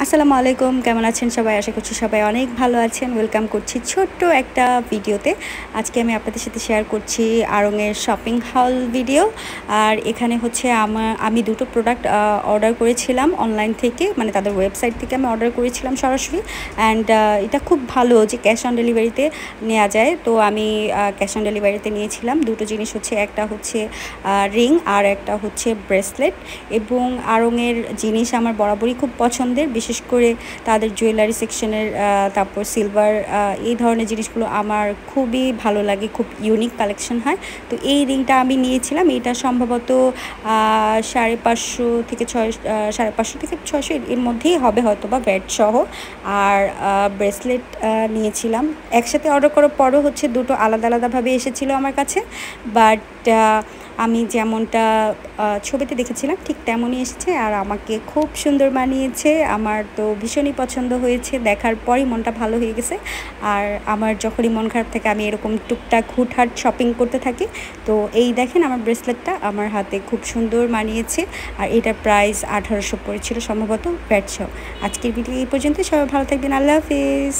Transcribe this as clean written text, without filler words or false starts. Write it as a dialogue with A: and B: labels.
A: আসসালামু আলাইকুম, কেমন আছেন সবাই? আশা করছি সবাই অনেক ভালো আছেন। ওয়েলকাম করছি ছোট্ট একটা ভিডিওতে। আজকে আমি আপনাদের সাথে শেয়ার করছি আড়ং-এর শপিং হল ভিডিও। আর এখানে হচ্ছে আমি দুটো প্রোডাক্ট অর্ডার করেছিলাম অনলাইন থেকে, মানে তাদের ওয়েবসাইট থেকে আমি অর্ডার করেছিলাম সরাসরি। অ্যান্ড এটা খুব ভালো যে ক্যাশ অন ডেলিভারিতে নেওয়া যায়। তো আমি ক্যাশ অন ডেলিভারিতে নিয়েছিলাম। দুটো জিনিস হচ্ছে, একটা হচ্ছে রিং আর একটা হচ্ছে ব্রেসলেট। এবং আড়ং-এর জিনিস আমার বরাবরই খুব পছন্দের, বিশেষ করে তাদের জুয়েলারি সেকশনের, তারপর সিলভার, এই ধরনের জিনিসগুলো আমার খুবই ভালো লাগে, খুব ইউনিক কালেকশন হয়। তো এই রিংটা আমি নিয়েছিলাম, এটা সম্ভবত 550 থেকে 650 এর মধ্যেই হবে হয়তো বা ভ্যাট সহ। আর ব্রেসলেট নিয়েছিলাম। একসাথে অর্ডার করার পরও হচ্ছে দুটো আলাদা আলাদাভাবে এসেছিলো আমার কাছে, বাট আমি যেমনটা ছবিতে দেখেছিলাম ঠিক তেমনই এসেছে। আর আমাকে খুব সুন্দর মানিয়েছে, আমার তো ভীষণই পছন্দ হয়েছে। দেখার পরই মনটা ভালো হয়ে গেছে। আর আমার যখনই মন খারাপ থাকে আমি এরকম টুকটাক হুটহাট শপিং করতে থাকি। তো এই দেখেন আমার ব্রেসলেটটা আমার হাতে খুব সুন্দর মানিয়েছে। আর এটার প্রাইস 1800 পড়েছিল সম্ভবত ভ্যাট সহ। আজকের ভিডিও এই পর্যন্ত, সবাই ভালো থাকবেন। আল্লাহ হাফিজ।